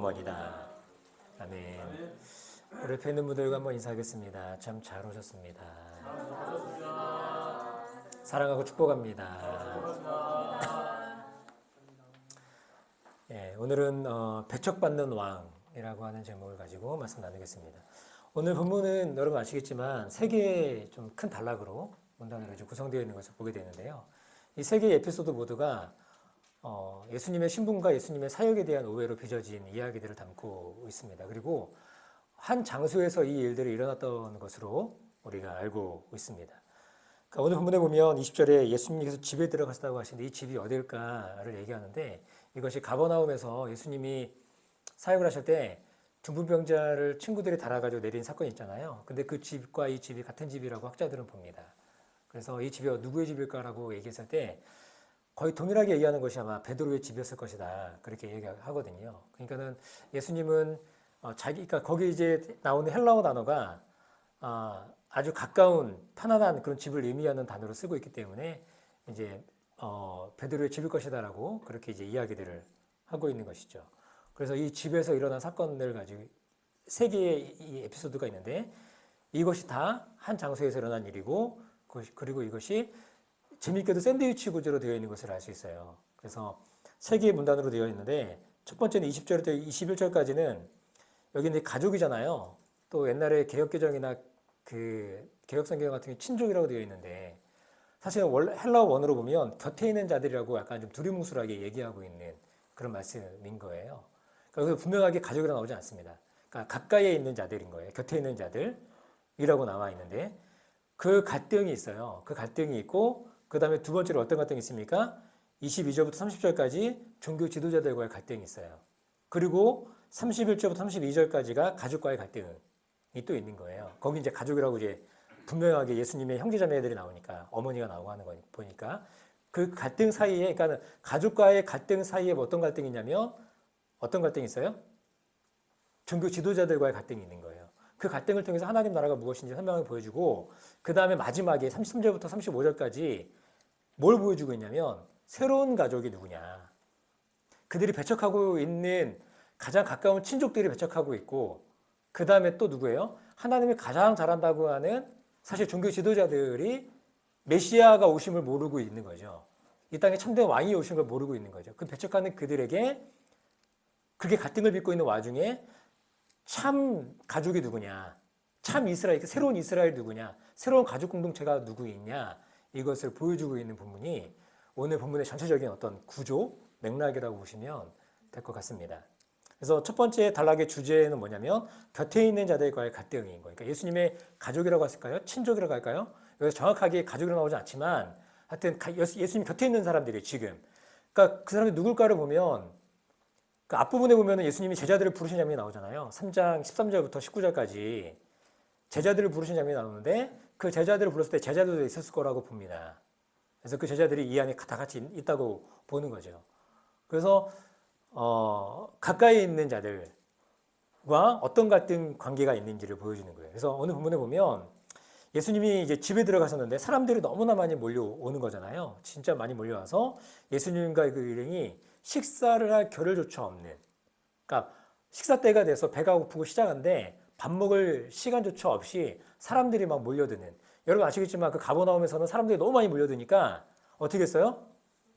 어머니다. 아멘. 우리 옆에 있는 분들과 한번 인사하겠습니다. 참 잘 오셨습니다. 사랑하고 축복합니다. 예, 오늘은 배척받는 왕이라고 하는 제목을 가지고 말씀 나누겠습니다. 오늘 본문은 여러분 아시겠지만 세 개의 좀 큰 단락으로 문단으로 이제 구성되어 있는 것을 보게 되는데요. 이 세 개의 에피소드 모두가 예수님의 신분과 예수님의 사역에 대한 오해로 빚어진 이야기들을 담고 있습니다. 그리고 한 장소에서 이 일들이 일어났던 것으로 우리가 알고 있습니다. 그러니까 오늘 본문에 보면 20절에 예수님께서 집에 들어가셨다고 하시는데 이 집이 어딜까를 얘기하는데 이것이 가버나움에서 예수님이 사역을 하실 때 중풍병자를 친구들이 달아가지고 내린 사건이 있잖아요. 근데 그 집과 이 집이 같은 집이라고 학자들은 봅니다. 그래서 이 집이 누구의 집일까라고 얘기했을 때 거의 동일하게 얘기하는 것이 아마 베드로의 집이었을 것이다. 그렇게 얘기하거든요. 그러니까는 예수님은 그러니까 거기 이제 나오는 헬라어 단어가 아주 가까운 편안한 그런 집을 의미하는 단어로 쓰고 있기 때문에 이제 베드로의 집일 것이다라고 그렇게 이제 이야기들을 하고 있는 것이죠. 그래서 이 집에서 일어난 사건을 가지고 세 개의 이 에피소드가 있는데 이것이 다 한 장소에서 일어난 일이고 그리고 이것이 재미있게도 샌드위치 구조로 되어 있는 것을 알 수 있어요. 그래서 세 개의 문단으로 되어 있는데 첫 번째는 20절부터 21절까지는 여기 이제 가족이잖아요. 또 옛날에 개혁개정이나 그 개혁성경 같은 게 친족이라고 되어 있는데 사실 원래 헬라어 원어로 보면 곁에 있는 자들이라고 약간 좀 두리뭉술하게 얘기하고 있는 그런 말씀인 거예요. 그래서 분명하게 가족이라고 나오지 않습니다. 그러니까 가까이에 있는 자들인 거예요. 곁에 있는 자들이라고 나와 있는데 그 갈등이 있어요. 그 갈등이 있고 그 다음에 두 번째로 어떤 갈등이 있습니까? 22절부터 30절까지 종교 지도자들과의 갈등이 있어요. 그리고 31절부터 32절까지가 가족과의 갈등이 또 있는 거예요. 거기 이제 가족이라고 이제 분명하게 예수님의 형제자매들이 나오니까 어머니가 나오고 하는 거 보니까 그 갈등 사이에 그러니까 가족과의 갈등 사이에 어떤 갈등이 있냐면 어떤 갈등이 있어요? 종교 지도자들과의 갈등이 있는 거예요. 그 갈등을 통해서 하나님 나라가 무엇인지 설명을 보여주고 그 다음에 마지막에 33절부터 35절까지 뭘 보여주고 있냐면 새로운 가족이 누구냐. 그들이 배척하고 있는 가장 가까운 친족들이 배척하고 있고 그 다음에 또 누구예요? 하나님이 가장 잘한다고 하는 사실 종교 지도자들이 메시아가 오심을 모르고 있는 거죠. 이 땅에 참된 왕이 오신 걸 모르고 있는 거죠. 그 배척하는 그들에게 그게 갈등을 빚고 있는 와중에 참 가족이 누구냐, 참 이스라엘, 새로운 이스라엘 누구냐, 새로운 가족 공동체가 누구 있냐 이것을 보여주고 있는 본문이 오늘 본문의 전체적인 어떤 구조, 맥락이라고 보시면 될 것 같습니다. 그래서 첫 번째 단락의 주제는 뭐냐면 곁에 있는 자들과의 갈등인 거예요. 그러니까 예수님의 가족이라고 할까요? 친족이라고 할까요? 여기서 정확하게 가족이라고 나오지 않지만 하여튼 예수님 곁에 있는 사람들이 지금 그러니까 그 사람이 누굴까를 보면 그 앞부분에 보면 예수님이 제자들을 부르신 장면이 나오잖아요. 3장 13절부터 19절까지 제자들을 부르신 장면이 나오는데 그 제자들을 불렀을 때 제자들도 있었을 거라고 봅니다. 그래서 그 제자들이 이 안에 다 같이 있다고 보는 거죠. 그래서 가까이 있는 자들과 어떤 갈등 관계가 있는지를 보여주는 거예요. 그래서 오늘 본문에 보면 예수님이 이제 집에 들어가셨는데 사람들이 너무나 많이 몰려오는 거잖아요. 진짜 많이 몰려와서 예수님과 그 일행이 식사를 할 겨를조차 없는. 그러니까 식사 때가 돼서 배가 고프고 시작한데 밥 먹을 시간조차 없이 사람들이 막 몰려드는. 여러분 아시겠지만 그 가버나움에서는 사람들이 너무 많이 몰려드니까 어떻게 했어요?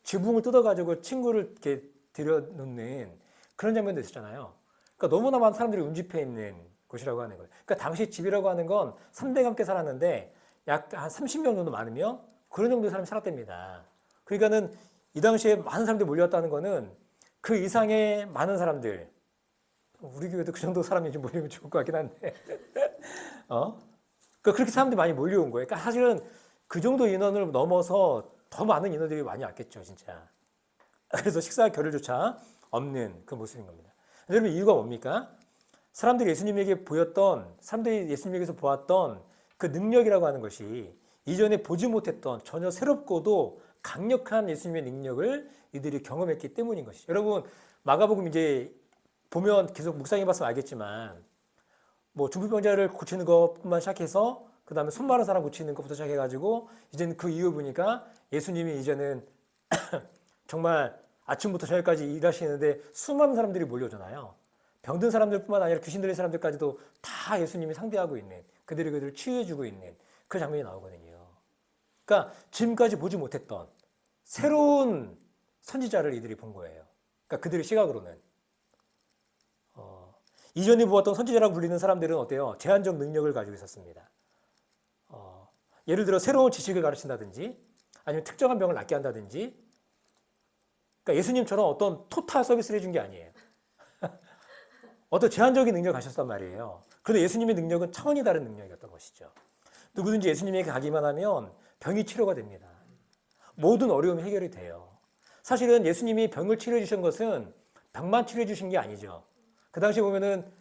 지붕을 뜯어가지고 친구를 이렇게 들여놓는 그런 장면도 있었잖아요. 그러니까 너무나 많은 사람들이 운집해 있는 곳이라고 하는 거예요. 그러니까 당시 집이라고 하는 건 3대가 함께 살았는데 약 한 30명 정도 많으면 그런 정도의 사람이 살았답니다. 그러니까는 이 당시에 많은 사람들이 몰려왔다는 거는 그 이상의 많은 사람들, 우리 교회도 그 정도 사람이 좀 몰리면 좋을 것 같긴 한데, 그러니까 그렇게 사람들이 많이 몰려온 거예요. 그러니까 사실은 그 정도 인원을 넘어서 더 많은 인원들이 많이 왔겠죠, 진짜. 그래서 식사할 겨를조차 없는 그 모습인 겁니다. 여러분 이유가 뭡니까? 사람들이 예수님에게 보였던, 사람들이 예수님에게서 보았던 그 능력이라고 하는 것이 이전에 보지 못했던 전혀 새롭고도 강력한 예수님의 능력을 이들이 경험했기 때문인 것이죠. 여러분 마가복음 이제 보면 계속 묵상해 봤으면 알겠지만 뭐 중풍병자를 고치는 것뿐만 시작해서 그 다음에 손 마른 사람 고치는 것부터 시작해가지고 이제는 그 이후 보니까 예수님이 이제는 정말 아침부터 저녁까지 일하시는데 수많은 사람들이 몰려오잖아요. 병든 사람들뿐만 아니라 귀신 들린 사람들까지도 다 예수님이 상대하고 있는, 그들을 치유해주고 있는 그 장면이 나오거든요. 그러니까 지금까지 보지 못했던 새로운 선지자를 이들이 본 거예요. 그러니까 그들의 시각으로는 이전에 보았던 선지자라고 불리는 사람들은 어때요? 제한적 능력을 가지고 있었습니다. 예를 들어 새로운 지식을 가르친다든지 아니면 특정한 병을 낫게 한다든지, 그러니까 예수님처럼 어떤 토탈 서비스를 해준 게 아니에요. 어떤 제한적인 능력을 가셨단 말이에요. 그런데 예수님의 능력은 차원이 다른 능력이었던 것이죠. 누구든지 예수님에게 가기만 하면 병이 치료가 됩니다. 모든 어려움이 해결이 돼요. 사실은 예수님이 병을 치료해 주신 것은 병만 치료해 주신 게 아니죠. 그 당시 보면은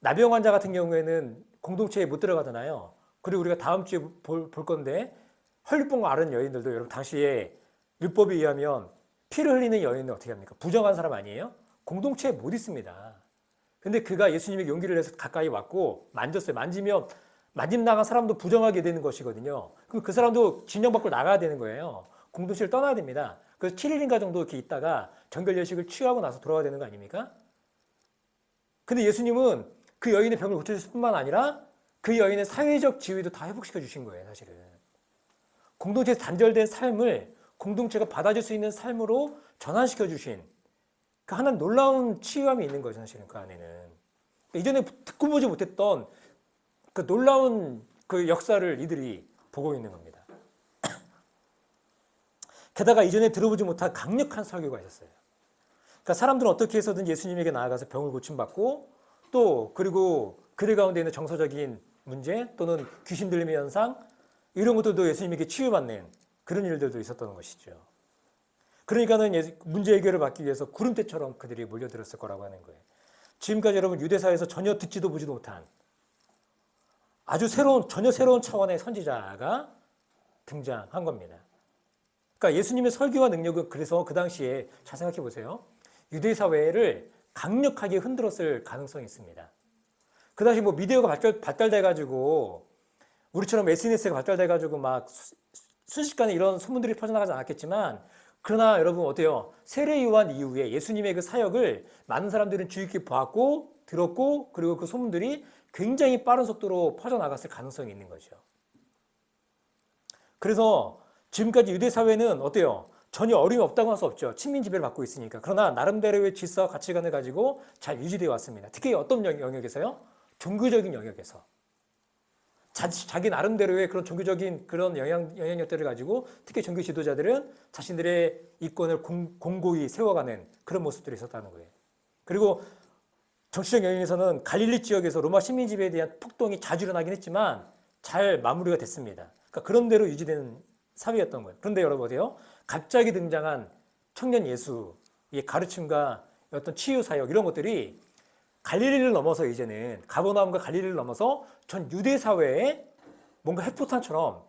나병 환자 같은 경우에는 공동체에 못 들어가잖아요. 그리고 우리가 다음 주에 볼 건데 헐리뽕 앓은 여인들도 여러분 당시에 율법에 의하면 피를 흘리는 여인은 어떻게 합니까? 부정한 사람 아니에요? 공동체에 못 있습니다. 근데 그가 예수님에게 용기를 내서 가까이 왔고 만졌어요. 만지면 만짐 나간 사람도 부정하게 되는 것이거든요. 그럼 그 사람도 진영 밖으로 나가야 되는 거예요. 공동체를 떠나야 됩니다. 그래서 7일인가 정도 이렇게 있다가 정결 예식을 취하고 나서 돌아와야 되는 거 아닙니까? 근데 예수님은 그 여인의 병을 고쳐주실 뿐만 아니라 그 여인의 사회적 지위도 다 회복시켜 주신 거예요, 사실은. 공동체에서 단절된 삶을 공동체가 받아줄 수 있는 삶으로 전환시켜 주신 그 하나님 놀라운 치유함이 있는 거죠, 사실은 그 안에는. 이전에 듣고 보지 못했던 그 놀라운 그 역사를 이들이 보고 있는 겁니다. 게다가 이전에 들어보지 못한 강력한 설교가 있었어요. 그러니까 사람들은 어떻게 해서든 예수님에게 나아가서 병을 고침받고 또 그리고 그들 가운데 있는 정서적인 문제 또는 귀신 들림의 현상 이런 것들도 예수님에게 치유받는 그런 일들도 있었던 것이죠. 그러니까는 문제 해결을 받기 위해서 구름대처럼 그들이 몰려들었을 거라고 하는 거예요. 지금까지 여러분 유대사에서 전혀 듣지도 보지도 못한 아주 전혀 새로운 차원의 선지자가 등장한 겁니다. 그러니까 예수님의 설교와 능력은 그래서 그 당시에 잘 생각해 보세요. 유대 사회를 강력하게 흔들었을 가능성이 있습니다. 그 당시 뭐 미디어가 발달돼 가지고 우리처럼 SNS가 발달돼 가지고 막 순식간에 이런 소문들이 퍼져나가지 않았겠지만 그러나 여러분 어때요? 세례 요한 이후에 예수님의 그 사역을 많은 사람들은 주의 깊게 보았고 들었고 그리고 그 소문들이 굉장히 빠른 속도로 퍼져나갔을 가능성이 있는 거죠. 그래서 지금까지 유대 사회는 어때요? 전혀 어려움이 없다고 할 수 없죠. 친민 지배를 받고 있으니까. 그러나 나름대로의 질서와 가치관을 가지고 잘 유지되어 왔습니다. 특히 어떤 영역에서요? 종교적인 영역에서. 자기 나름대로의 그런 종교적인 그런 영향력들을 가지고 특히 종교 지도자들은 자신들의 이권을 공고히 세워가는 그런 모습들이 있었다는 거예요. 그리고 정치적 영역에서는 갈릴리 지역에서 로마 식민 지배에 대한 폭동이 자주 일어나긴 했지만 잘 마무리가 됐습니다. 그러니까 그런 대로 유지되는 사회였던 거예요. 그런데 여러분 어때요? 갑자기 등장한 청년 예수의 가르침과 어떤 치유 사역 이런 것들이 갈릴리를 넘어서 이제는 가버나움과 갈릴리를 넘어서 전 유대 사회에 뭔가 핵폭탄처럼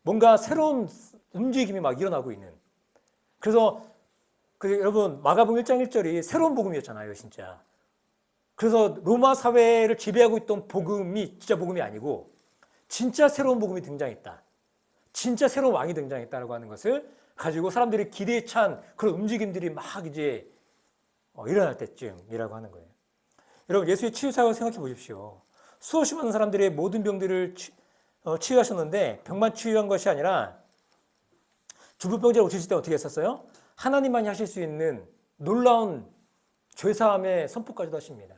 뭔가 새로운 움직임이 막 일어나고 있는. 그래서 여러분 마가복음 1장 1절이 새로운 복음이었잖아요, 진짜. 그래서 로마 사회를 지배하고 있던 복음이 진짜 복음이 아니고 진짜 새로운 복음이 등장했다. 진짜 새로운 왕이 등장했다라고 하는 것을 가지고 사람들이 기대에 찬 그런 움직임들이 막 이제 일어날 때쯤이라고 하는 거예요. 여러분 예수의 치유 사역을 생각해 보십시오. 수없이 많은 사람들의 모든 병들을 치유하셨는데 병만 치유한 것이 아니라 중풍병자를 고치실 때 어떻게 했었어요? 하나님만이 하실 수 있는 놀라운 죄사함의 선포까지도 하십니다.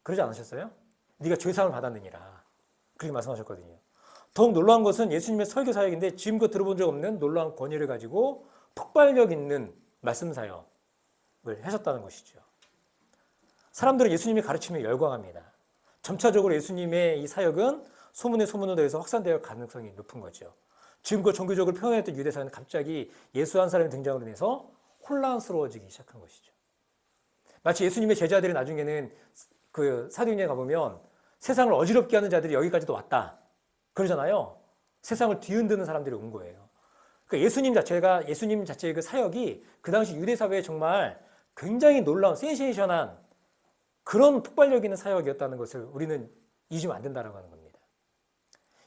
그러지 않으셨어요? 네가 죄사함을 받았느니라 그렇게 말씀하셨거든요. 더욱 놀라운 것은 예수님의 설교 사역인데 지금껏 들어본 적 없는 놀라운 권위를 가지고 폭발력 있는 말씀 사역을 하셨다는 것이죠. 사람들은 예수님의 가르침에 열광합니다. 점차적으로 예수님의 이 사역은 소문에 소문으로 더해서 확산될 가능성이 높은 거죠. 지금껏 종교적으로 표현했던 유대사회는 갑자기 예수 한 사람의 등장으로 인해서 혼란스러워지기 시작한 것이죠. 마치 예수님의 제자들이 나중에는 그 사도행전에 가보면 세상을 어지럽게 하는 자들이 여기까지도 왔다. 그러잖아요. 세상을 뒤흔드는 사람들이 온 거예요. 그러니까 예수님 자체의 그 사역이 그 당시 유대 사회에 정말 굉장히 놀라운 센세이션한 그런 폭발력 있는 사역이었다는 것을 우리는 잊으면 안 된다라고 하는 겁니다.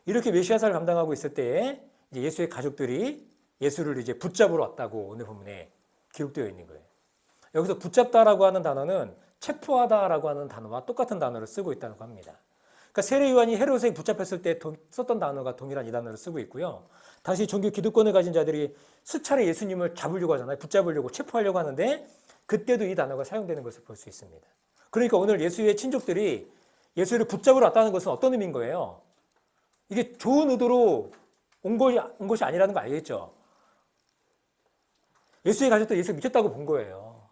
이렇게 메시아사를 감당하고 있을 때에 이제 예수의 가족들이 예수를 이제 붙잡으러 왔다고 오늘 본문에 기록되어 있는 거예요. 여기서 붙잡다라고 하는 단어는 체포하다라고 하는 단어와 똑같은 단어를 쓰고 있다고 합니다. 그러니까 세례 요한이 헤롯에 붙잡혔을 때 썼던 단어가 동일한 이 단어를 쓰고 있고요. 당시 종교 기득권을 가진 자들이 수차례 예수님을 잡으려고 하잖아요. 붙잡으려고 체포하려고 하는데 그때도 이 단어가 사용되는 것을 볼 수 있습니다. 그러니까 오늘 예수의 친족들이 예수를 붙잡으러 왔다는 것은 어떤 의미인 거예요? 이게 좋은 의도로 온 것이 아니라는 거 알겠죠? 예수의 가족도 예수를 미쳤다고 본 거예요.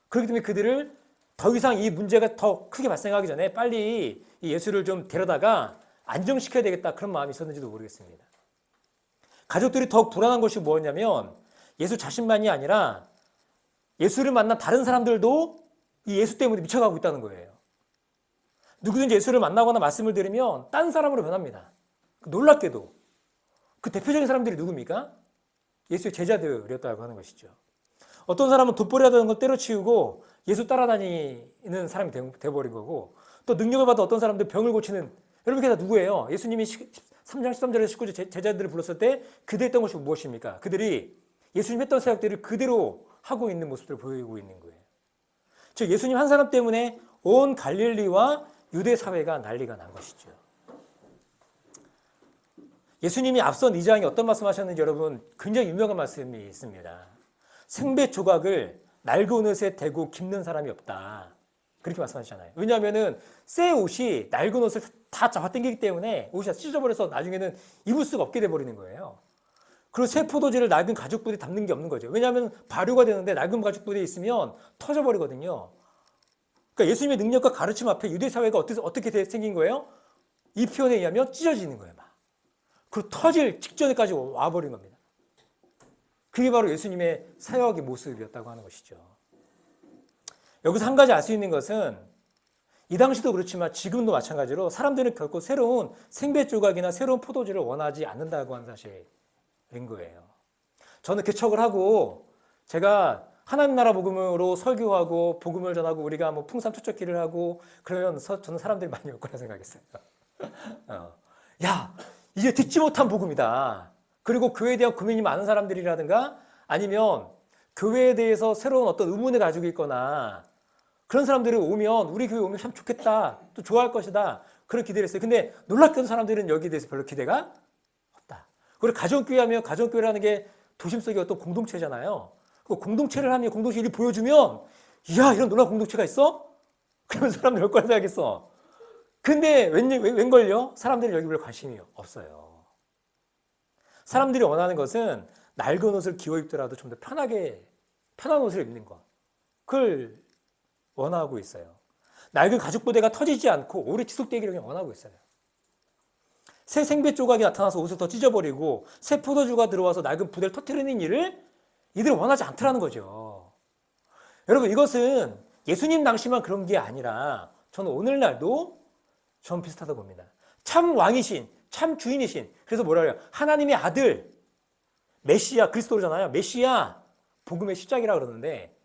그렇기 때문에 그들을 더 이상 이 문제가 더 크게 발생하기 전에 빨리 이 예수를 좀 데려다가 안정시켜야 되겠다, 그런 마음이 있었는지도 모르겠습니다. 가족들이 더욱 불안한 것이 뭐였냐면 예수 자신만이 아니라 예수를 만난 다른 사람들도 이 예수 때문에 미쳐가고 있다는 거예요. 누구든지 예수를 만나거나 말씀을 들으면 딴 사람으로 변합니다. 놀랍게도 그 대표적인 사람들이 누굽니까? 예수의 제자들이었다고 하는 것이죠. 어떤 사람은 돋보리하던 걸 때려치우고 예수 따라다니는 사람이 되어버린 거고, 또 능력을 받아 어떤 사람들 병을 고치는, 여러분 그게 다 누구예요? 예수님이 3장 13절에서 19절 제자들을 불렀을 때 그들 했던 것이 무엇입니까? 그들이 예수님 했던 사역들을 그대로 하고 있는 모습들을 보이고 있는 거예요. 즉 예수님 한 사람 때문에 온 갈릴리와 유대 사회가 난리가 난 것이죠. 예수님이 앞선 2장에 어떤 말씀하셨는지 여러분 굉장히 유명한 말씀이 있습니다. 생배 조각을 낡은 옷에 대고 깁는 사람이 없다, 그렇게 말씀하시잖아요. 왜냐하면은 새 옷이 낡은 옷을 다 잡아당기기 때문에 옷이 다 찢어버려서 나중에는 입을 수가 없게 돼버리는 거예요. 그리고 새 포도주를 낡은 가죽부대에 담는 게 없는 거죠. 왜냐하면 발효가 되는데 낡은 가죽부대에 있으면 터져버리거든요. 그러니까 예수님의 능력과 가르침 앞에 유대 사회가 어떻게 생긴 거예요? 이 표현에 의하면 찢어지는 거예요. 막. 그리고 터질 직전에까지 와버린 겁니다. 그게 바로 예수님의 사역의 모습이었다고 하는 것이죠. 여기서 한 가지 알 수 있는 것은 이 당시도 그렇지만 지금도 마찬가지로 사람들은 결코 새로운 생배 조각이나 새로운 포도주를 원하지 않는다고 하는 사실인 거예요. 저는 개척을 하고 제가 하나님 나라 복음으로 설교하고 복음을 전하고 우리가 뭐 풍산 초청기를 하고 그러면 저는 사람들이 많이 올 거라 생각했어요. 야, 이제 듣지 못한 복음이다. 그리고 교회에 대한 고민이 많은 사람들이라든가 아니면 교회에 대해서 새로운 어떤 의문을 가지고 있거나 그런 사람들이 오면 우리 교회 오면 참 좋겠다, 또 좋아할 것이다, 그런 기대를 했어요. 근데 놀랍게도 사람들은 여기에 대해서 별로 기대가 없다. 그리고 가정교회 하면 가정교회라는 게 도심 속의 어떤 공동체잖아요. 그 공동체를 하면 공동체 일이 보여주면 이야, 이런 놀라운 공동체가 있어? 그러면 사람들 올 거라 생각했어. 근데 웬걸요? 사람들이 여기 별로 관심이 없어요. 사람들이 원하는 것은 낡은 옷을 기워 입더라도 좀 더 편한 옷을 입는 것, 그걸 원하고 있어요. 낡은 가죽 부대가 터지지 않고 오래 지속되기를 원하고 있어요. 새 생배 조각이 나타나서 옷을 더 찢어버리고 새 포도주가 들어와서 낡은 부대를 터뜨리는 일을 이들은 원하지 않더라는 거죠. 여러분 이것은 예수님 당시만 그런 게 아니라 저는 오늘날도 전 비슷하다고 봅니다. 참 왕이신, 참 주인이신, 그래서 뭐라 그래요? 하나님의 아들, 메시아, 그리스도잖아요. 메시아, 복음의 시작이라고 그러는데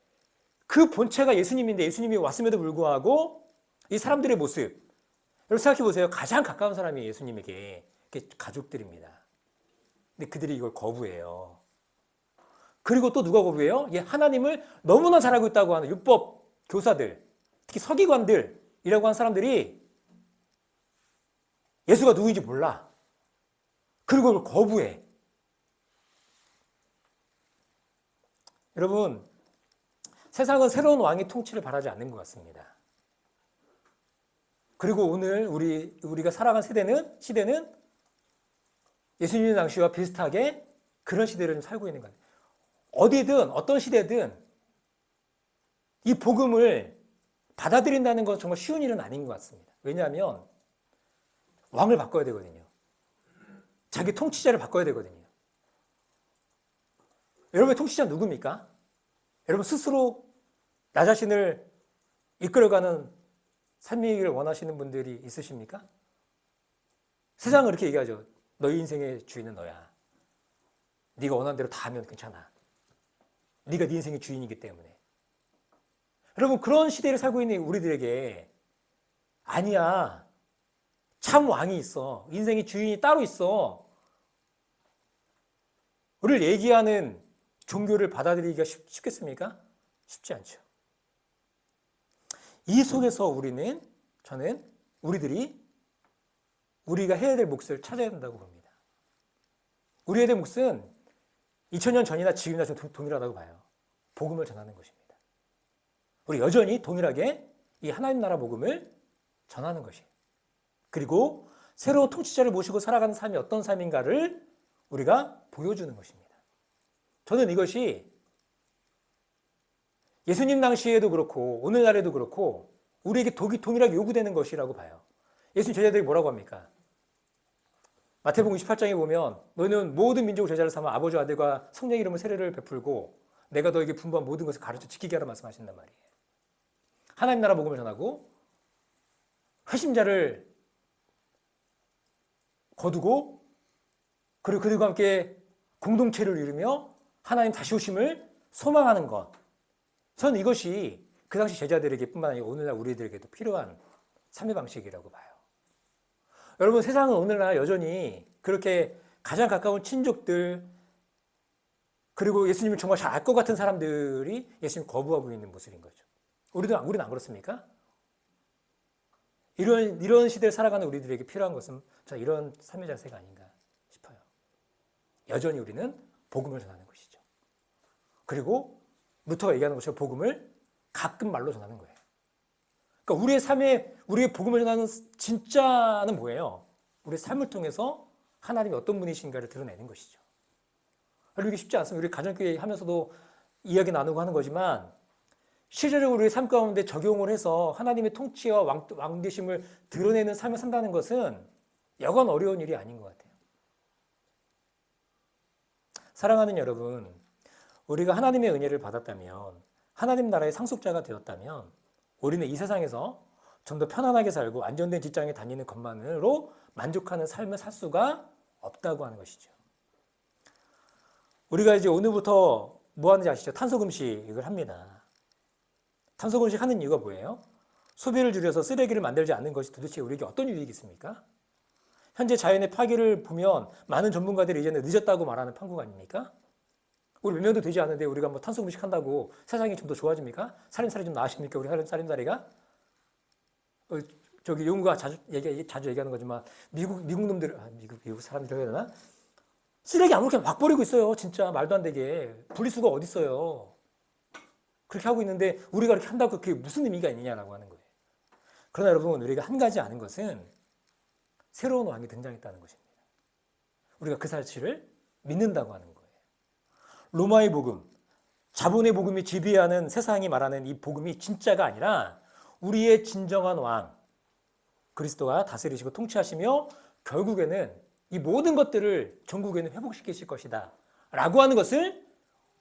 그 본체가 예수님인데 예수님이 왔음에도 불구하고 이 사람들의 모습, 여러분 생각해 보세요. 가장 가까운 사람이 예수님에게 가족들입니다. 근데 그들이 이걸 거부해요. 그리고 또 누가 거부해요? 하나님을 너무나 잘 알고 있다고 하는 율법 교사들, 특히 서기관들이라고 하는 사람들이 예수가 누구인지 몰라. 그리고 그걸 거부해. 여러분, 세상은 새로운 왕의 통치를 바라지 않는 것 같습니다. 그리고 오늘 우리가 살아간 시대는 예수님의 당시와 비슷하게 그런 시대를 살고 있는 거예요. 어디든 어떤 시대든 이 복음을 받아들인다는 건 정말 쉬운 일은 아닌 것 같습니다. 왜냐하면 왕을 바꿔야 되거든요. 자기 통치자를 바꿔야 되거든요. 여러분의 통치자 누굽니까? 여러분 스스로 나 자신을 이끌어가는 삶이기를 원하시는 분들이 있으십니까? 세상은 그렇게 얘기하죠. 너희 인생의 주인은 너야. 네가 원하는 대로 다 하면 괜찮아. 네가 네 인생의 주인이기 때문에. 여러분 그런 시대를 살고 있는 우리들에게 아니야. 참 왕이 있어. 인생의 주인이 따로 있어. 우리를 얘기하는 종교를 받아들이기가 쉽겠습니까? 쉽지 않죠. 이 속에서 우리가 해야 될 몫을 찾아야 된다고 봅니다. 우리의 될 몫은 2000년 전이나 지금이나 좀 동일하다고 봐요. 복음을 전하는 것입니다. 우리 여전히 동일하게 이 하나님 나라 복음을 전하는 것이에요. 그리고 새로운 통치자를 모시고 살아가는 삶이 어떤 삶인가를 우리가 보여주는 것입니다. 저는 이것이 예수님 당시에도 그렇고 오늘날에도 그렇고 우리에게 동일하게 요구되는 것이라고 봐요. 예수님 제자들이 뭐라고 합니까? 마태복음 28장에 보면 너는 모든 민족을 제자를 삼아 아버지와 아들과 성령의 이름으로 세례를 베풀고 내가 너에게 분부한 모든 것을 가르쳐 지키게 하라 말씀하신단 말이에요. 하나님 나라 복음을 전하고 회심자를 거두고 그리고 그들과 함께 공동체를 이루며 하나님 다시 오심을 소망하는 것. 저는 이것이 그 당시 제자들에게 뿐만 아니라 오늘날 우리들에게도 필요한 삶의 방식이라고 봐요. 여러분, 세상은 오늘날 여전히 그렇게 가장 가까운 친족들 그리고 예수님을 정말 잘 알 것 같은 사람들이 예수님을 거부하고 있는 모습인 거죠. 우리는 안 그렇습니까? 이런 시대를 살아가는 우리들에게 필요한 것은 저 이런 삶의 자세가 아닌가 싶어요. 여전히 우리는 복음을 전하는 것이죠. 그리고 루터가 얘기하는 것처럼 복음을 가끔 말로 전하는 거예요. 그러니까 우리의 삶에 우리의 복음을 전하는 진짜는 뭐예요? 우리의 삶을 통해서 하나님이 어떤 분이신가를 드러내는 것이죠. 이게 쉽지 않습니다. 우리 가정교회 하면서도 이야기 나누고 하는 거지만 실제적으로 우리의 삶 가운데 적용을 해서 하나님의 통치와 왕되심을 드러내는 삶을 산다는 것은 여간 어려운 일이 아닌 것 같아요. 사랑하는 여러분, 우리가 하나님의 은혜를 받았다면 하나님 나라의 상속자가 되었다면 우리는 이 세상에서 좀 더 편안하게 살고 안정된 직장에 다니는 것만으로 만족하는 삶을 살 수가 없다고 하는 것이죠. 우리가 이제 오늘부터 뭐 하는지 아시죠? 탄소금식을 합니다. 탄소금식 하는 이유가 뭐예요? 소비를 줄여서 쓰레기를 만들지 않는 것이 도대체 우리에게 어떤 유익이 있습니까? 현재 자연의 파괴를 보면 많은 전문가들이 이제는 늦었다고 말하는 판국 아닙니까? 우리 몇 년도 되지 않는데 우리가 뭐 탄소금식 한다고 세상이 좀 더 좋아집니까? 살림살이 좀 나아집니까? 우리 살림살이가? 저기 용구가 자주 얘기하는 거지만 미국 놈들, 미국 사람들 해야 되나? 쓰레기 아무렇게나 막 버리고 있어요. 진짜 말도 안 되게. 분리수거가 어디 있어요. 그렇게 하고 있는데 우리가 그렇게 한다고 그게 무슨 의미가 있느냐라고 하는 거예요. 그러나 여러분, 우리가 한 가지 아는 것은 새로운 왕이 등장했다는 것입니다. 우리가 그 사실을 믿는다고 하는 거예요. 로마의 복음, 자본의 복음이 지배하는 세상이 말하는 이 복음이 진짜가 아니라 우리의 진정한 왕, 그리스도가 다스리시고 통치하시며 결국에는 이 모든 것들을 전국에는 회복시키실 것이다 라고 하는 것을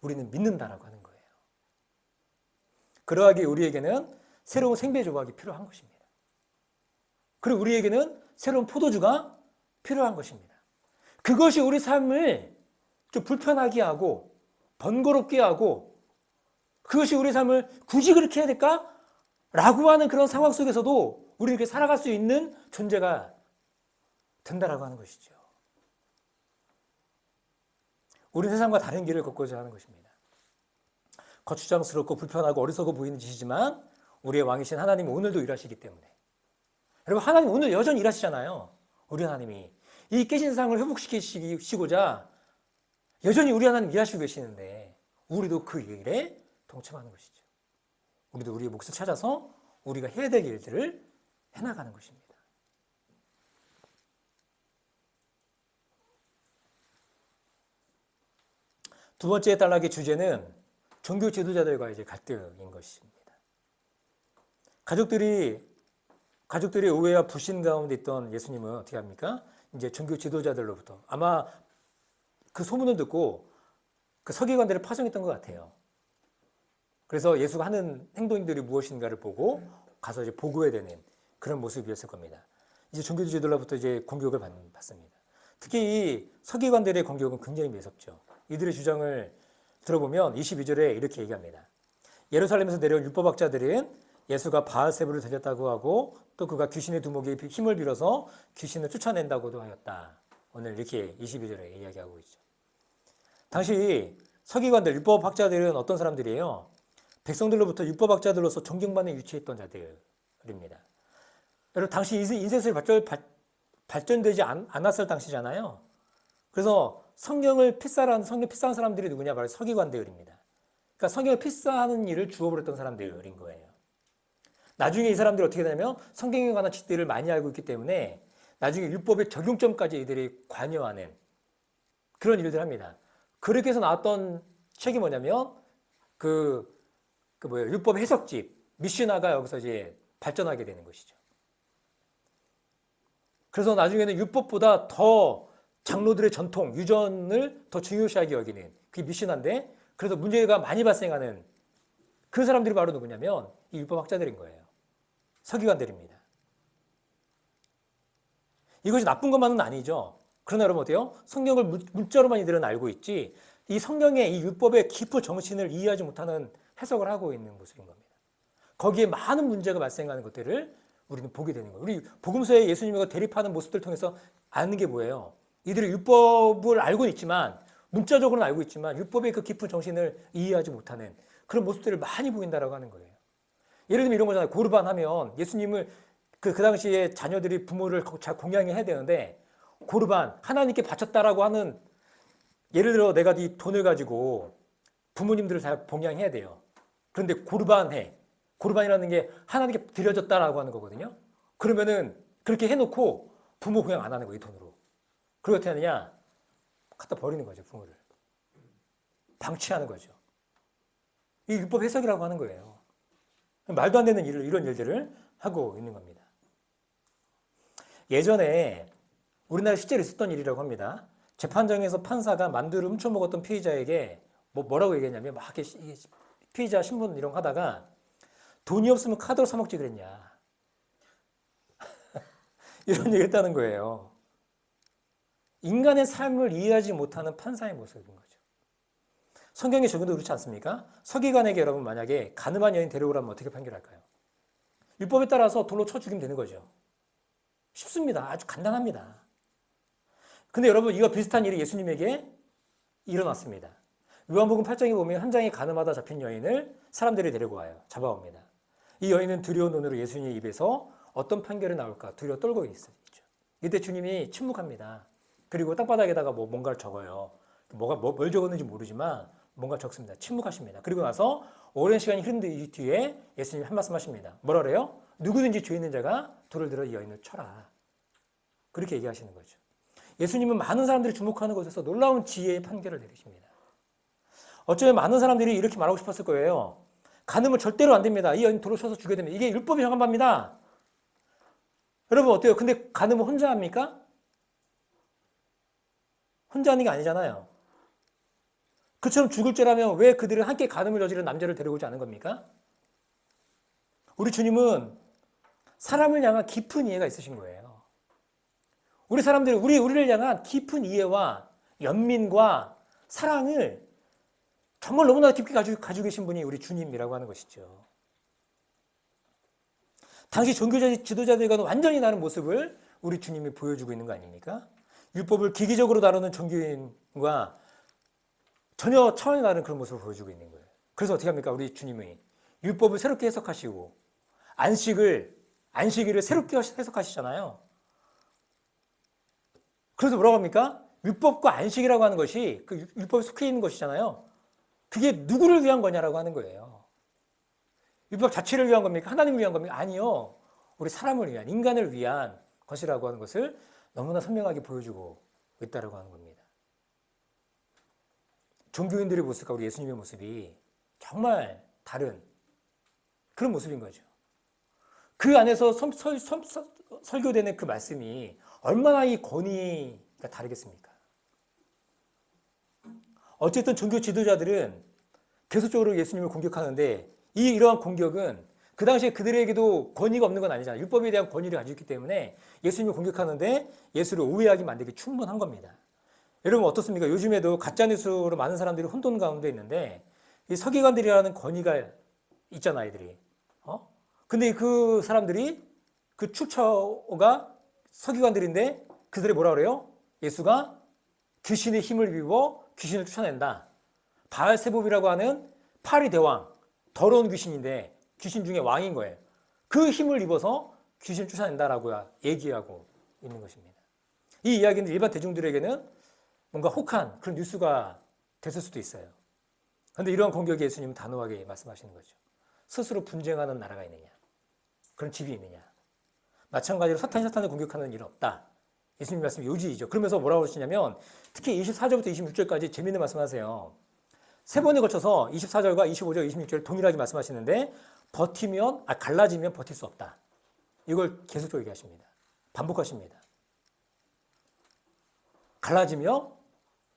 우리는 믿는다라고 하는 거예요. 그러하기에 우리에게는 새로운 생배 조각이 필요한 것입니다. 그리고 우리에게는 새로운 포도주가 필요한 것입니다. 그것이 우리 삶을 좀 불편하게 하고 번거롭게 하고 그것이 우리 삶을 굳이 그렇게 해야 될까? 라고 하는 그런 상황 속에서도 우리 이렇게 살아갈 수 있는 존재가 된다라고 하는 것이죠. 우리는 세상과 다른 길을 걷고자 하는 것입니다. 거추장스럽고 불편하고 어리석어 보이는 짓이지만 우리의 왕이신 하나님은 오늘도 일하시기 때문에 여러분, 하나님 오늘 여전히 일하시잖아요. 우리 하나님이 이 깨진 세상을 회복시키시고자 여전히 우리 하나님 일하시고 계시는데 우리도 그 일에 동참하는 것이죠. 우리도 우리의 몫을 찾아서 우리가 해야 될 일들을 해나가는 것입니다. 두 번째 단락의 주제는 종교 지도자들과의 이제 갈등인 것입니다. 가족들의 오해와 불신 가운데 있던 예수님은 어떻게 합니까? 이제 종교 지도자들로부터 아마 그 소문을 듣고 그 서기관들을 파송했던 것 같아요. 그래서 예수가 하는 행동들이 무엇인가를 보고 가서 이제 보고해야 되는 그런 모습이었을 겁니다. 이제 종교 지도자들로부터 이제 공격을 받습니다. 특히 이 서기관들의 공격은 굉장히 매섭죠. 이들의 주장을 들어보면 22절에 이렇게 얘기합니다. 예루살렘에서 내려온 율법학자들은 예수가 바알세불을 들렸다고 하고 또 그가 귀신의 두목에 힘을 빌어서 귀신을 쫓아낸다고도 하였다. 오늘 이렇게 22절에 이야기하고 있죠. 당시 서기관들, 율법학자들은 어떤 사람들이에요? 백성들로부터 율법학자들로서 존경받는 위치에 있던 자들입니다. 여러분 당시 인쇄술이 발전되지 않았을 당시잖아요. 그래서 성경을 필사한 사람들이 누구냐? 바로 서기관들입니다. 그러니까 성경을 필사하는 일을 주어버렸던 사람들인 거예요. 나중에 이 사람들이 어떻게 되냐면 성경에 관한 지들을 많이 알고 있기 때문에 나중에 율법의 적용점까지 이들이 관여하는 그런 일들을 합니다. 그렇게 해서 나왔던 책이 뭐냐면 율법 해석집 미시나가 여기서 이제 발전하게 되는 것이죠. 그래서 나중에는 율법보다 더 장로들의 전통, 유전을 더 중요시하게 여기는 그게 미시나인데, 그래서 문제가 많이 발생하는 그 사람들이 바로 누구냐면 이 율법학자들인 거예요. 서기관들입니다. 이것이 나쁜 것만은 아니죠. 그러나 여러분 어때요? 성경을 문자로만 이들은 알고 있지 이 성경의 이 율법의 깊은 정신을 이해하지 못하는 해석을 하고 있는 모습인 겁니다. 거기에 많은 문제가 발생하는 것들을 우리는 보게 되는 거예요. 우리 복음서에 예수님과 대립하는 모습들을 통해서 아는 게 뭐예요? 이들이 율법을 알고 있지만 문자적으로는 알고 있지만 율법의 그 깊은 정신을 이해하지 못하는 그런 모습들을 많이 보인다라고 하는 거예요. 예를 들면 이런 거잖아요. 고르반 하면 예수님을 그 당시에 자녀들이 부모를 잘 공양해야 되는데 고르반 하나님께 바쳤다라고 하는, 예를 들어 내가 이 돈을 가지고 부모님들을 잘 봉양해야 돼요. 그런데 고르반이라는 게 하나님께 드려졌다라고 하는 거거든요. 그러면은 그렇게 해놓고 부모 공양 안 하는 거예요, 이 돈으로. 그리고 어떻게 하느냐? 갖다 버리는 거죠, 부모를. 방치하는 거죠. 이 율법 해석이라고 하는 거예요. 말도 안 되는 이런 일들을 하고 있는 겁니다. 예전에 우리나라에 실제로 있었던 일이라고 합니다. 재판정에서 판사가 만두를 훔쳐먹었던 피의자에게 뭐라고 얘기했냐면 막 이렇게 피의자 신분 이런 거 하다가 돈이 없으면 카드로 사 먹지 그랬냐. 이런 얘기 했다는 거예요. 인간의 삶을 이해하지 못하는 판사의 모습인 거죠. 성경의 적용도 그렇지 않습니까? 서기관에게 여러분 만약에 가늠한 여인 데려오라면 어떻게 판결할까요? 율법에 따라서 돌로 쳐 죽이면 되는 거죠. 쉽습니다. 아주 간단합니다. 근데 여러분 이와 비슷한 일이 예수님에게 일어났습니다. 요한복음 8장에 보면 현장에 가늠하다 잡힌 여인을 사람들이 데리고 와요. 잡아옵니다. 이 여인은 두려운 눈으로 예수님의 입에서 어떤 판결이 나올까 두려워 떨고 있죠. 이때 주님이 침묵합니다. 그리고 땅바닥에다가 뭔가를 적어요. 뭘 적었는지 모르지만 뭔가 적습니다. 침묵하십니다. 그리고 나서 오랜 시간이 흐른 뒤에 예수님이 한 말씀 하십니다. 뭐라 그래요? 누구든지 죄 있는 자가 돌을 들어 이 여인을 쳐라. 그렇게 얘기하시는 거죠. 예수님은 많은 사람들이 주목하는 곳에서 놀라운 지혜의 판결을 내리십니다. 어쩌면 많은 사람들이 이렇게 말하고 싶었을 거예요. 가늠은 절대로 안 됩니다. 이 여인 돌을 쳐서 죽여야 됩니다. 이게 율법이 정한 바입니다. 여러분 어때요? 근데 가늠은 혼자 합니까? 혼자 하는 게 아니잖아요. 그처럼 죽을 죄라면 왜 그들은 함께 가늠을 저지른 남자를 데려오지 않은 겁니까? 우리 주님은 사람을 향한 깊은 이해가 있으신 거예요. 우리 사람들이 우리를 향한 깊은 이해와 연민과 사랑을 정말 너무나 깊게 가지고 계신 분이 우리 주님이라고 하는 것이죠. 당시 종교 지도자들과는 완전히 다른 모습을 우리 주님이 보여주고 있는 거 아닙니까? 율법을 기기적으로 다루는 종교인과 전혀 차원이 다른 그런 모습을 보여주고 있는 거예요. 그래서 어떻게 합니까? 우리 주님이 율법을 새롭게 해석하시고 안식일을 새롭게 해석하시잖아요. 그래서 뭐라고 합니까? 율법과 안식이라고 하는 것이 그 율법에 속해 있는 것이잖아요. 그게 누구를 위한 거냐라고 하는 거예요. 율법 자체를 위한 겁니까? 하나님을 위한 겁니까? 아니요. 우리 사람을 위한, 인간을 위한 것이라고 하는 것을 너무나 선명하게 보여주고 있다고 하는 겁니다. 종교인들의 모습과 우리 예수님의 모습이 정말 다른 그런 모습인 거죠. 그 안에서 설교되는 그 말씀이 얼마나 이 권위가 다르겠습니까? 어쨌든 종교 지도자들은 계속적으로 예수님을 공격하는데 이러한 공격은 그 당시에 그들에게도 권위가 없는 건 아니잖아요. 율법에 대한 권위를 가지고 있기 때문에 예수님을 공격하는데 예수를 오해하게 만들기 충분한 겁니다. 여러분 어떻습니까? 요즘에도 가짜뉴스로 많은 사람들이 혼돈 가운데 있는데 이 서기관들이라는 권위가 있잖아, 아이들이. 근데 그 사람들이 그 출처가 서기관들인데 그들이 뭐라 그래요? 예수가 귀신의 힘을 입어 귀신을 쫓아낸다. 바알세붑이라고 하는 파리 대왕, 더러운 귀신인데 귀신 중에 왕인 거예요. 그 힘을 입어서 귀신을 쫓아낸다라고 얘기하고 있는 것입니다. 이 이야기는 일반 대중들에게는 뭔가 혹한 그런 뉴스가 됐을 수도 있어요. 그런데 이러한 공격에 예수님은 단호하게 말씀하시는 거죠. 스스로 분쟁하는 나라가 있느냐? 그런 집이 있느냐? 마찬가지로 사탄을 공격하는 일은 없다. 예수님 말씀이 요지이죠. 그러면서 뭐라고 하시냐면 특히 24절부터 26절까지 재미있는 말씀하세요. 세 번에 걸쳐서 24절과 25절, 26절을 동일하게 말씀하시는데 갈라지면 버틸 수 없다. 이걸 계속적으로 얘기하십니다. 반복하십니다. 갈라지며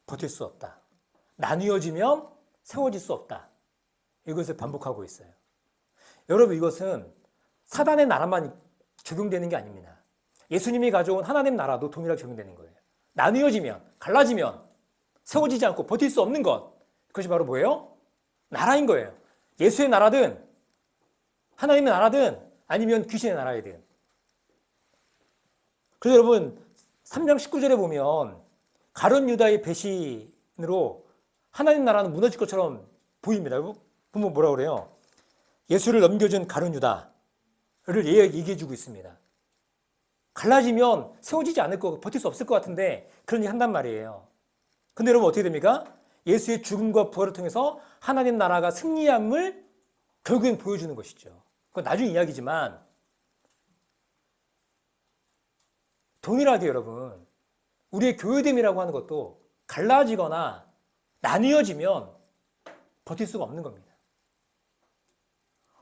버틸 수 없다. 나뉘어지면 세워질 수 없다. 이것을 반복하고 있어요. 여러분, 이것은 사단의 나라만 적용되는 게 아닙니다. 예수님이 가져온 하나님 나라도 동일하게 적용되는 거예요. 나뉘어지면, 갈라지면 세워지지 않고 버틸 수 없는 것. 그것이 바로 뭐예요? 나라인 거예요. 예수의 나라든 하나님의 나라든 아니면 귀신의 나라이든. 그래서 여러분 3장 19절에 보면 가룟 유다의 배신으로 하나님 나라는 무너질 것처럼 보입니다. 보면 뭐라 그래요? 예수를 넘겨준 가룟 유다를 얘기해 주고 있습니다. 갈라지면 세워지지 않을 거, 버틸 수 없을 것 같은데 그런 얘기 한단 말이에요. 근데 여러분 어떻게 됩니까? 예수의 죽음과 부활을 통해서 하나님 나라가 승리함을 결국엔 보여주는 것이죠. 그건 나중 이야기지만 동일하게 여러분 우리의 교회됨이라고 하는 것도 갈라지거나 나뉘어지면 버틸 수가 없는 겁니다.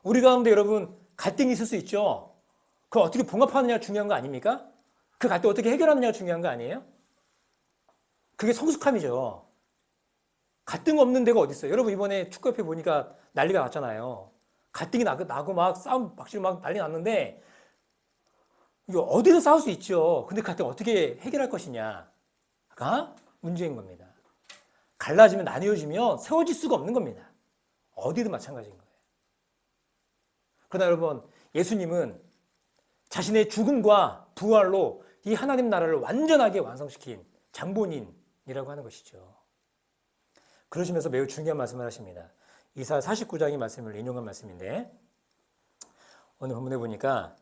우리 가운데 여러분 갈등이 있을 수 있죠. 그걸 어떻게 봉합하느냐가 중요한 거 아닙니까? 그 갈등 어떻게 해결하느냐가 중요한 거 아니에요? 그게 성숙함이죠. 갈등 없는 데가 어디 있어요? 여러분 이번에 축구협회 보니까 난리가 났잖아요. 갈등이 나고 막 싸움 막실 막 난리 났는데 이거 어디서 싸울 수 있죠. 근데 갈등 어떻게 해결할 것이냐가 문제인 겁니다. 갈라지면 나뉘어지면 세워질 수가 없는 겁니다. 어디든 마찬가지인 거예요. 그러나 여러분 예수님은 자신의 죽음과 부활로 이 하나님 나라를 완전하게 완성시킨 장본인이라고 하는 것이죠. 그러시면서 매우 중요한 말씀을 하십니다. 이사야 49장의 말씀을 인용한 말씀인데 오늘 본문에 보니까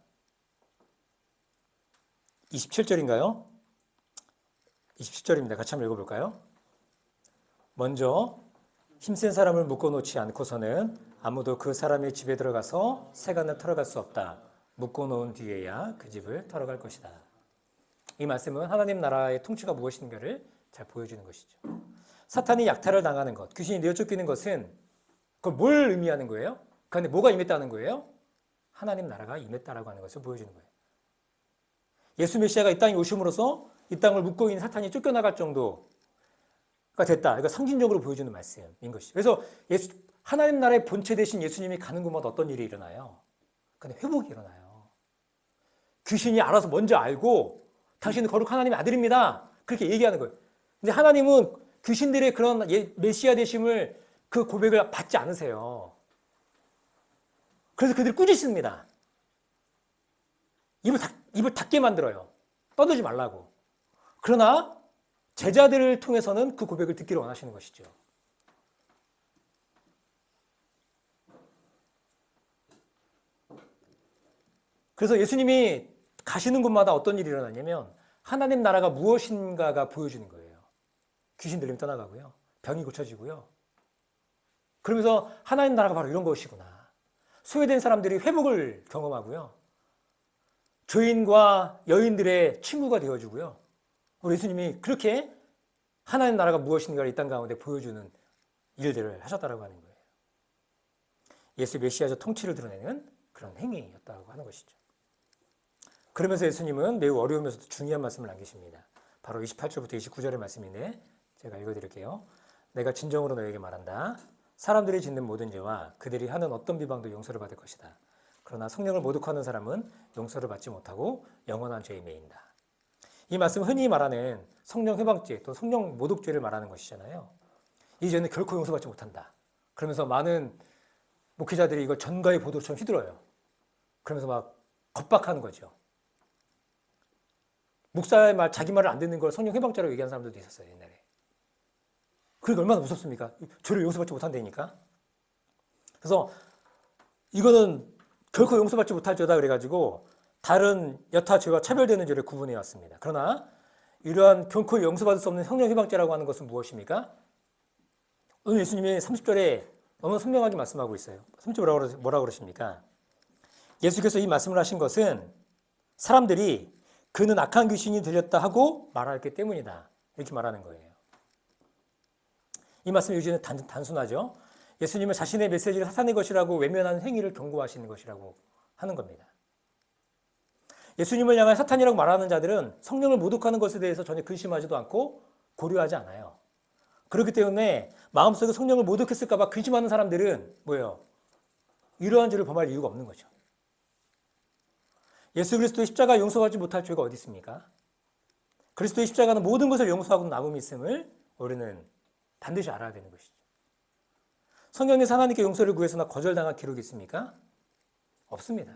27절인가요? 27절입니다. 같이 한번 읽어볼까요? 먼저 힘센 사람을 묶어놓지 않고서는 아무도 그 사람의 집에 들어가서 세간을 털어갈 수 없다. 묶어놓은 뒤에야 그 집을 털어갈 것이다. 이 말씀은 하나님 나라의 통치가 무엇인가를 잘 보여주는 것이죠. 사탄이 약탈을 당하는 것, 귀신이 내어쫓기는 것은 그걸 뭘 의미하는 거예요? 그 안에 뭐가 임했다는 거예요? 하나님 나라가 임했다라고 하는 것을 보여주는 거예요. 예수 메시아가 이 땅에 오심으로써 이 땅을 묶고 있는 사탄이 쫓겨나갈 정도가 됐다. 이거 상징적으로 보여주는 말씀인 것이죠. 그래서 하나님 나라의 본체 대신 예수님이 가는 곳마다 어떤 일이 일어나요? 근데 회복이 일어나요. 귀신이 알아서 먼저 알고 당신은 거룩 하나님의 아들입니다. 그렇게 얘기하는 거예요. 근데 하나님은 귀신들의 그런 메시아 되심을 그 고백을 받지 않으세요. 그래서 그들이 꾸짖습니다. 입을 닫게 만들어요. 떠들지 말라고. 그러나 제자들을 통해서는 그 고백을 듣기를 원하시는 것이죠. 그래서 예수님이 가시는 곳마다 어떤 일이 일어나냐면 하나님 나라가 무엇인가가 보여주는 거예요. 귀신 들림이 떠나가고요. 병이 고쳐지고요. 그러면서 하나님 나라가 바로 이런 것이구나. 소외된 사람들이 회복을 경험하고요. 죄인과 여인들의 친구가 되어주고요. 우리 예수님이 그렇게 하나님 나라가 무엇인가를 이 땅 가운데 보여주는 일들을 하셨다고 하는 거예요. 예수 메시아적 통치를 드러내는 그런 행위였다고 하는 것이죠. 그러면서 예수님은 매우 어려우면서도 중요한 말씀을 남기십니다. 바로 28절부터 29절의 말씀인데 제가 읽어드릴게요. 내가 진정으로 너에게 말한다. 사람들이 짓는 모든 죄와 그들이 하는 어떤 비방도 용서를 받을 것이다. 그러나 성령을 모독하는 사람은 용서를 받지 못하고 영원한 죄에 매인다. 이 말씀은 흔히 말하는 성령 회방죄 또 성령 모독죄를 말하는 것이잖아요. 이 죄는 결코 용서받지 못한다. 그러면서 많은 목회자들이 이걸 전가의 보도처럼 휘둘러요. 그러면서 막 겁박하는 거죠. 목사의 말, 자기 말을 안 듣는 걸 성령 회방죄라고 얘기하는 사람들도 있었어요, 옛날에. 그게 얼마나 무섭습니까? 죄를 용서받지 못한다니까. 그래서 이거는 결코 용서받지 못할 죄다 그래가지고 다른 여타 죄와 차별되는 죄를 구분해 왔습니다. 그러나 이러한 결코 용서받을 수 없는 형용해방죄라고 하는 것은 무엇입니까? 오늘 예수님이 30절에 너무 선명하게 말씀하고 있어요. 30절 뭐라 그러십니까? 예수께서 이 말씀을 하신 것은 사람들이 그는 악한 귀신이 들렸다 하고 말하기 때문이다. 이렇게 말하는 거예요. 이 말씀의 요지는 단순하죠. 예수님은 자신의 메시지를 사탄의 것이라고 외면하는 행위를 경고하시는 것이라고 하는 겁니다. 예수님을 향한 사탄이라고 말하는 자들은 성령을 모독하는 것에 대해서 전혀 근심하지도 않고 고려하지 않아요. 그렇기 때문에 마음속에 성령을 모독했을까 봐 근심하는 사람들은 뭐예요? 이러한 죄를 범할 이유가 없는 거죠. 예수 그리스도의 십자가 용서하지 못할 죄가 어디 있습니까? 그리스도의 십자가는 모든 것을 용서하고 남음이 있음을 우리는 반드시 알아야 되는 것이죠. 성경에서 하나님께 용서를 구해서나 거절당한 기록이 있습니까? 없습니다.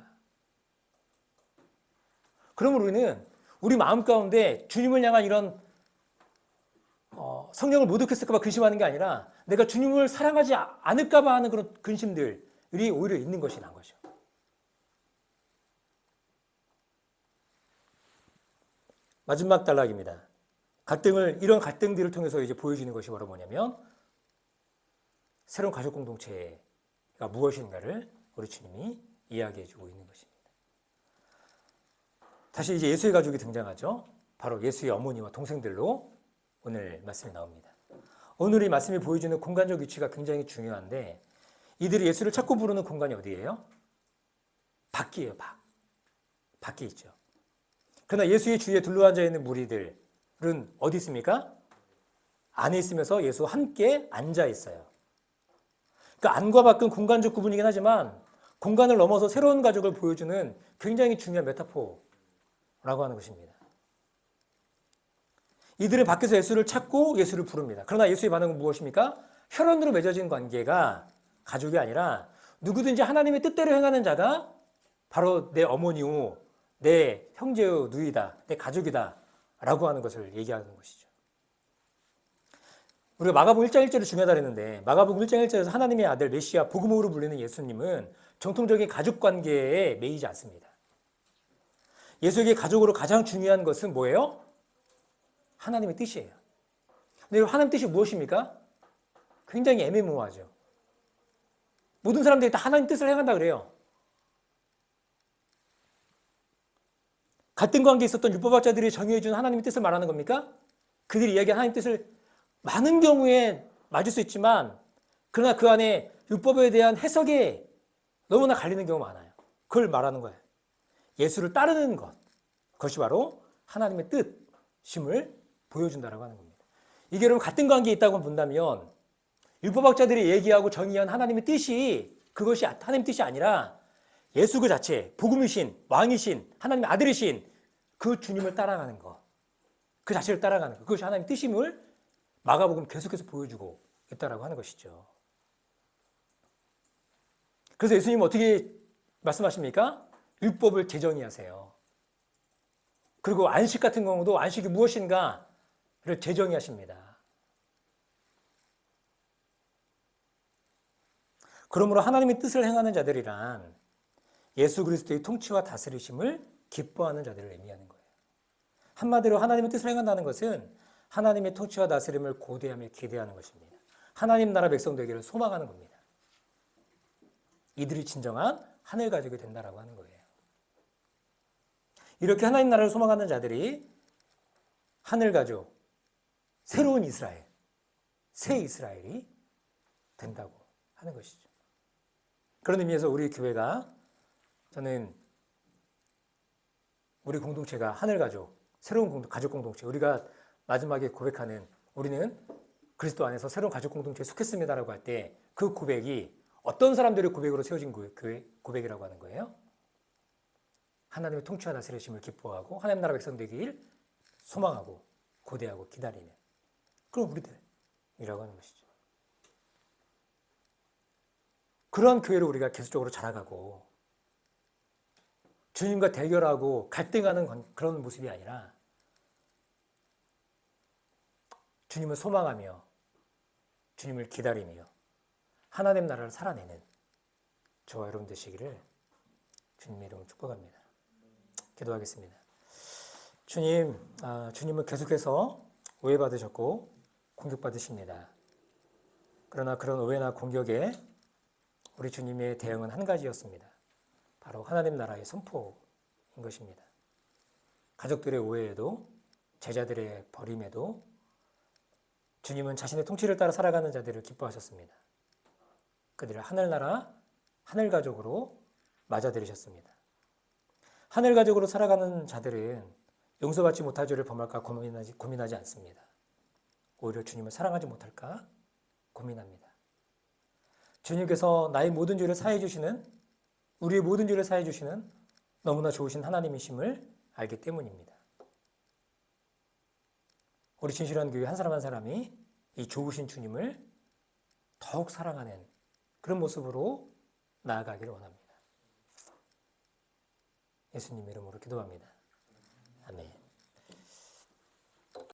그러므로 우리는 우리 마음 가운데 주님을 향한 이런 성령을 모독했을까 봐 근심하는 게 아니라 내가 주님을 사랑하지 않을까 봐 하는 그런 근심들이 오히려 있는 것이 난 거죠. 마지막 단락입니다. 이런 갈등들을 통해서 이제 보여지는 것이 바로 뭐냐면 새로운 가족 공동체가 무엇인가를 우리 주님이 이야기해주고 있는 것입니다. 다시 이제 예수의 가족이 등장하죠. 바로 예수의 어머니와 동생들로 오늘 말씀이 나옵니다. 오늘 이 말씀이 보여주는 공간적 위치가 굉장히 중요한데 이들이 예수를 찾고 부르는 공간이 어디예요? 밖이에요. 밖에 있죠. 그러나 예수의 주위에 둘러앉아 있는 무리들은 어디 있습니까? 안에 있으면서 예수와 함께 앉아 있어요. 그러니까 안과 밖은 공간적 구분이긴 하지만 공간을 넘어서 새로운 가족을 보여주는 굉장히 중요한 메타포라고 하는 것입니다. 이들은 밖에서 예수를 찾고 예수를 부릅니다. 그러나 예수의 반응은 무엇입니까? 혈연으로 맺어진 관계가 가족이 아니라 누구든지 하나님의 뜻대로 행하는 자가 바로 내 어머니요, 내 형제요, 누이다, 내 가족이다 라고 하는 것을 얘기하는 것이죠. 우리가 마가복음 1장 1절이 중요하다 그랬는데 마가복음 1장 1절에서 하나님의 아들 메시아 복음으로 불리는 예수님은 정통적인 가족관계에 매이지 않습니다. 예수에게 가족으로 가장 중요한 것은 뭐예요? 하나님의 뜻이에요. 근데 하나님의 뜻이 무엇입니까? 굉장히 애매모호하죠. 모든 사람들이 다 하나님 뜻을 행한다 그래요. 갈등 관계에 있었던 율법학자들이 정의해준 하나님의 뜻을 말하는 겁니까? 그들이 이야기한 하나님의 뜻을 많은 경우에 맞을 수 있지만 그러나 그 안에 율법에 대한 해석에 너무나 갈리는 경우가 많아요. 그걸 말하는 거예요. 예수를 따르는 것, 그것이 바로 하나님의 뜻임을 보여준다고 하는 겁니다. 이게 여러분 갈등 관계에 있다고 본다면 율법학자들이 얘기하고 정의한 하나님의 뜻이 그것이 하나님의 뜻이 아니라 예수 그 자체, 복음이신, 왕이신, 하나님의 아들이신 그 주님을 따라가는 것, 그 자체를 따라가는 것, 그것이 하나님의 뜻임을 마가복음 계속해서 보여주고 있다고 하는 것이죠. 그래서 예수님은 어떻게 말씀하십니까? 율법을 재정의 하세요. 그리고 안식 같은 경우도 안식이 무엇인가를 재정의 하십니다. 그러므로 하나님의 뜻을 행하는 자들이란 예수 그리스도의 통치와 다스리심을 기뻐하는 자들을 의미하는 거예요. 한마디로 하나님의 뜻을 행한다는 것은 하나님의 통치와 다스림을 고대하며 기대하는 것입니다. 하나님 나라 백성 되기를 소망하는 겁니다. 이들이 진정한 하늘 가족이 된다라고 하는 거예요. 이렇게 하나님 나라를 소망하는 자들이 하늘 가족, 새로운 이스라엘, 새 이스라엘이 된다고 하는 것이죠. 그런 의미에서 우리 교회가 저는 우리 공동체가 하늘 가족, 새로운 가족 공동체, 우리가 마지막에 고백하는 우리는 그리스도 안에서 새로운 가족 공동체에 속했습니다라고 할 때 그 고백이 어떤 사람들의 고백으로 세워진 고백이라고 하는 거예요? 하나님의 통치와 다스리심을 기뻐하고 하나님 나라 백성 되길 소망하고 고대하고 기다리는 그런 우리들이라고 하는 것이죠. 그러한 교회를 우리가 계속적으로 자라가고 주님과 대결하고 갈등하는 그런 모습이 아니라 주님을 소망하며 주님을 기다리며 하나님 나라를 살아내는 저와 여러분 되시기를 주님의 이름으로 축복합니다. 기도하겠습니다. 주님, 주님은 계속해서 오해받으셨고 공격받으십니다. 그러나 그런 오해나 공격에 우리 주님의 대응은 한 가지였습니다. 바로 하나님 나라의 선포인 것입니다. 가족들의 오해에도 제자들의 버림에도 주님은 자신의 통치를 따라 살아가는 자들을 기뻐하셨습니다. 그들을 하늘나라, 하늘가족으로 맞아들이셨습니다. 하늘가족으로 살아가는 자들은 용서받지 못할 죄를 범할까 고민하지 않습니다. 오히려 주님을 사랑하지 못할까 고민합니다. 주님께서 나의 모든 죄를 사해 주시는, 우리의 모든 죄를 사해 주시는 너무나 좋으신 하나님이심을 알기 때문입니다. 우리 진실한 교회 한 사람 한 사람이 이 좋으신 주님을 더욱 사랑하는 그런 모습으로 나아가기를 원합니다. 예수님 이름으로 기도합니다. 아멘.